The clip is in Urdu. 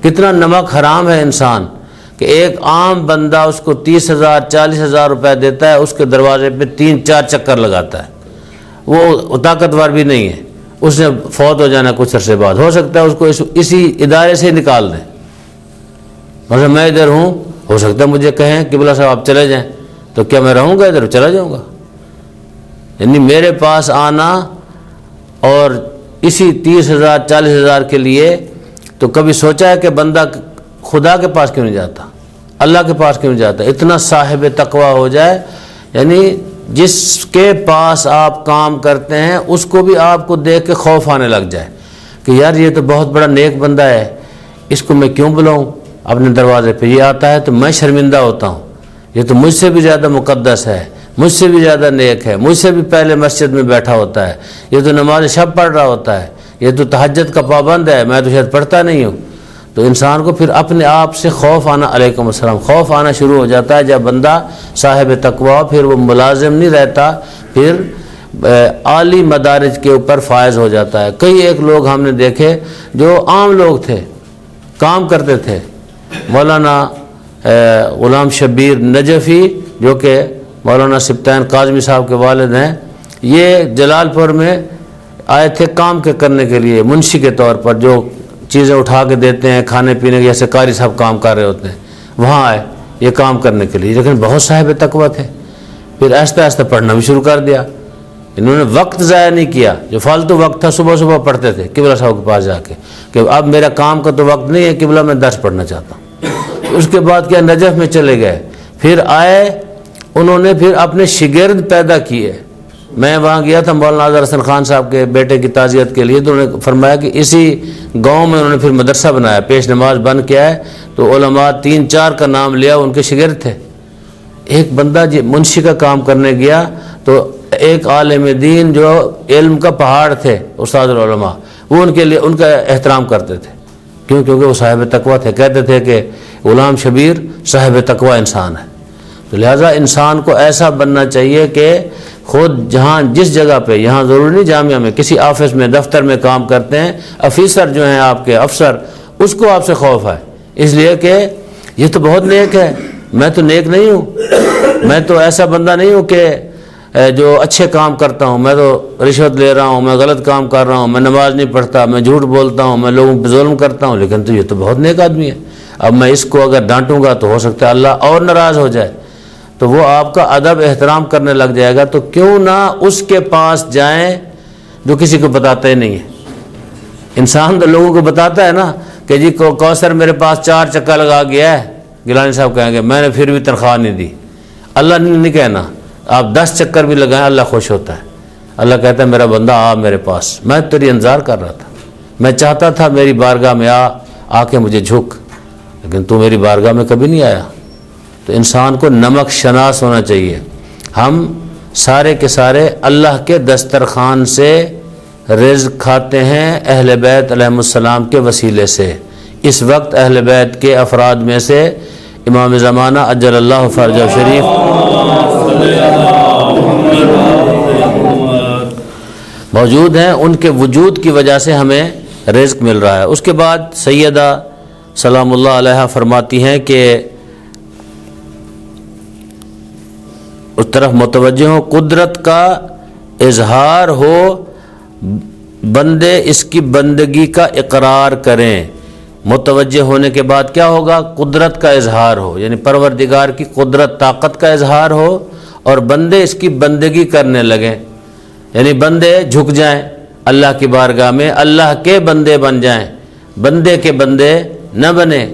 کتنا نمک حرام ہے انسان کہ ایک عام بندہ اس کو 30,000 40,000 روپے دیتا ہے، اس کے دروازے پہ 3-4 چکر لگاتا ہے، وہ طاقتور بھی نہیں ہے، اس نے فوت ہو جانا کچھ عرصے بعد، ہو سکتا ہے اس کو اسی ادارے سے نکال دیں۔ مثلا میں ادھر ہوں، ہو سکتا ہے مجھے کہیں قبلہ صاحب آپ چلے جائیں، تو کیا میں رہوں گا ادھر؟ چلا جاؤں گا۔ یعنی میرے پاس آنا اور اسی 30,000 40,000 کے لیے، تو کبھی سوچا ہے کہ بندہ خدا کے پاس کیوں نہیں جاتا، اللہ کے پاس کیوں نہیں جاتا؟ اتنا صاحب تقویٰ ہو جائے، یعنی جس کے پاس آپ کام کرتے ہیں اس کو بھی آپ کو دیکھ کے خوف آنے لگ جائے کہ یار یہ تو بہت بڑا نیک بندہ ہے، اس کو میں کیوں بلاؤں اپنے دروازے پہ؟ یہ آتا ہے تو میں شرمندہ ہوتا ہوں، یہ تو مجھ سے بھی زیادہ مقدس ہے، مجھ سے بھی زیادہ نیک ہے، مجھ سے بھی پہلے مسجد میں بیٹھا ہوتا ہے، یہ تو نماز شب پڑھ رہا ہوتا ہے، یہ تو تہجد کا پابند ہے، میں تو شاید پڑھتا نہیں ہوں۔ تو انسان کو پھر اپنے آپ سے خوف آنا، علیکم السلام، خوف آنا شروع ہو جاتا ہے جب بندہ صاحب تقویٰ، پھر وہ ملازم نہیں رہتا، پھر عالی مدارج کے اوپر فائز ہو جاتا ہے۔ کئی ایک لوگ ہم نے دیکھے جو عام لوگ تھے، کام کرتے تھے، مولانا غلام شبیر نجفی جو کہ مولانا سبطین کاظمی صاحب کے والد ہیں، یہ جلال پور میں آئے تھے کام کرنے کے لیے، منشی کے طور پر، جو چیزیں اٹھا کے دیتے ہیں کھانے پینے کے، جیسے قاری صاحب کام کر رہے ہوتے ہیں، وہاں آئے یہ کام کرنے کے لیے، لیکن بہت صاحب تقویٰ تھے۔ پھر آہستہ آہستہ پڑھنا بھی شروع کر دیا، انہوں نے وقت ضائع نہیں کیا، جو فالتو وقت تھا صبح صبح پڑھتے تھے قبلہ صاحب کے پاس جا کے کہ اب میرا کام کا تو وقت نہیں ہے، قبلہ میں درس پڑھنا چاہتا ہوں۔ اس کے بعد کیا نجف میں چلے گئے، پھر آئے، انہوں نے پھر اپنے شاگرد پیدا کیے۔ میں وہاں گیا تھا مولانا اظہر حسن خان صاحب کے بیٹے کی تعزیت کے لیے، تو انہوں نے فرمایا کہ اسی گاؤں میں انہوں نے پھر مدرسہ بنایا، پیش نماز بند کیا ہے، تو علماء 3-4 کا نام لیا، ان کے شاگرد تھے۔ ایک بندہ منشی کا کام کرنے گیا تو ایک عالم دین جو علم کا پہاڑ تھے، استاد العلماء، وہ ان کے لیے ان کا احترام کرتے تھے، کیونکہ وہ صاحب تقویٰ تھے، کہتے تھے کہ غلام شبیر صاحب تقویٰ انسان ہے۔ تو لہٰذا انسان کو ایسا بننا چاہیے کہ خود جہاں جس جگہ پہ، یہاں ضروری نہیں جامعہ میں، کسی آفس میں دفتر میں کام کرتے ہیں، افیسر جو ہیں آپ کے افسر، اس کو آپ سے خوف ہے، اس لیے کہ یہ تو بہت نیک ہے، میں تو نیک نہیں ہوں، میں تو ایسا بندہ نہیں ہوں کہ جو اچھے کام کرتا ہوں، میں تو رشوت لے رہا ہوں، میں غلط کام کر رہا ہوں، میں نماز نہیں پڑھتا، میں جھوٹ بولتا ہوں، میں لوگوں پہ ظلم کرتا ہوں، لیکن تو یہ تو بہت نیک آدمی ہے، اب میں اس کو اگر ڈانٹوں گا تو ہو سکتا ہے اللہ اور ناراض ہو جائے، تو وہ آپ کا ادب احترام کرنے لگ جائے گا۔ تو کیوں نہ اس کے پاس جائیں جو کسی کو بتاتا ہی نہیں ہے۔ انسان تو لوگوں کو بتاتا ہے نا کہ جی کوثر میرے پاس 4 چکر لگا گیا ہے، گیلانی صاحب کہیں گے میں نے پھر بھی تنخواہ نہیں دی۔ اللہ نے نہیں کہنا، آپ 10 چکر بھی لگائیں اللہ خوش ہوتا ہے، اللہ کہتا ہے میرا بندہ آ میرے پاس، میں تیری انتظار کر رہا تھا، میں چاہتا تھا میری بارگاہ میں آ کے مجھے جھک، لیکن تو میری بارگاہ میں کبھی نہیں آیا۔ تو انسان کو نمک شناس ہونا چاہیے۔ ہم سارے کے سارے اللہ کے دسترخوان سے رزق کھاتے ہیں اہل بیت علیہ السلام کے وسیلے سے۔ اس وقت اہل بیت کے افراد میں سے امام زمانہ اجل اللہ فرجہ شریف موجود ہیں، ان کے وجود کی وجہ سے ہمیں رزق مل رہا ہے۔ اس کے بعد سیدہ سلام اللہ علیہ فرماتی ہیں کہ اس طرف متوجہ ہو، قدرت کا اظہار ہو، بندے اس کی بندگی کا اقرار کریں۔ متوجہ ہونے کے بعد کیا ہوگا؟ قدرت کا اظہار ہو، یعنی پروردگار کی قدرت طاقت کا اظہار ہو، اور بندے اس کی بندگی کرنے لگیں، یعنی بندے جھک جائیں اللہ کی بارگاہ میں، اللہ کے بندے بن جائیں، بندے کے بندے نہ بنے۔